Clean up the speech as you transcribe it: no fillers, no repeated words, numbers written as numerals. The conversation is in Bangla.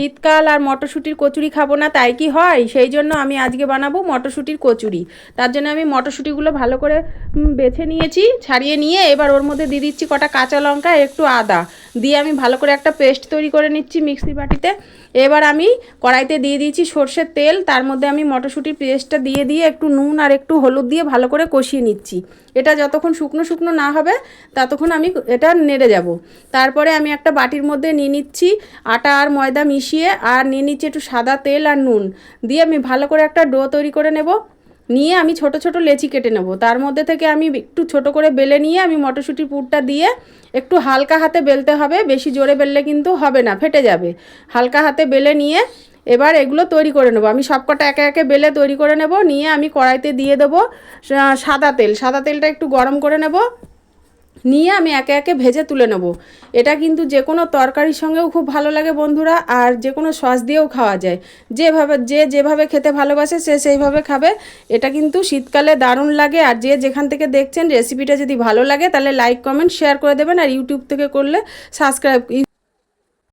শীতকাল আর মটরশুঁটির কচুরি খাবো না তাই কি হয়, সেই জন্য আমি আজকে বানাবো মটরশুঁটির কচুরি। তার জন্য আমি মটরশুঁটিগুলো ভালো করে বেছে নিয়েছি, ছাড়িয়ে নিয়ে এবার ওর মধ্যে দিয়ে দিচ্ছি কটা কাঁচা লঙ্কা, একটু আদা দিয়ে আমি ভালো করে একটা পেস্ট তৈরি করে নিচ্ছি মিক্সি বাটিতে। এবার আমি কড়াইতে দিয়ে দিয়েছি সর্ষের তেল, তার মধ্যে আমি মটরশুঁটির পেস্টটা দিয়ে একটু নুন আর একটু হলুদ দিয়ে ভালো করে কষিয়ে নিচ্ছি। এটা যতক্ষণ শুকনো শুকনো না হবে ততক্ষণ আমি এটা নেড়ে যাব। তারপরে আমি একটা বাটির মধ্যে নিয়ে নিচ্ছি আটা আর ময়দা মিশিয়ে, আর নিয়ে নিচ্ছি একটু সাদা তেল আর নুন দিয়ে আমি ভালো করে একটা ডো তৈরি করে নেব। নিয়ে আমি ছোট ছোট লেচি কেটে নেব, তার মধ্যে থেকে আমি একটু ছোট করে বেলে নিয়ে আমি মটরশুঁটির পুরটা দিয়ে একটু হালকা হাতে বেলতে হবে, বেশি জোরে বেললে কিন্তু হবে না, ফেটে যাবে। হালকা হাতে বেলে নিয়ে এবার এগুলো তৈরি করে নেব। আমি সবকটা একে একে বেলে তৈরি করে নেব। নিয়ে আমি কড়াইতে দিয়ে দেবো সাদা তেল, সাদা তেলটা একটু গরম করে নেব, নিয়ে আমি একে একে ভেজে তুলে নেব। এটা কিন্তু যে কোনো তরকারির সঙ্গেও খুব ভালো লাগে বন্ধুরা, আর যে কোনো সস দিয়েও খাওয়া যায়। যেভাবে খেতে ভালোবাসে সে সেইভাবে খাবে। এটা কিন্তু শীতকালে দারুণ লাগে। আর যে যেখান থেকে দেখছেন রেসিপিটা যদি ভালো লাগে তাহলে লাইক কমেন্ট শেয়ার করে দেবেন, আর ইউটিউব থেকে করলে সাবস্ক্রাইব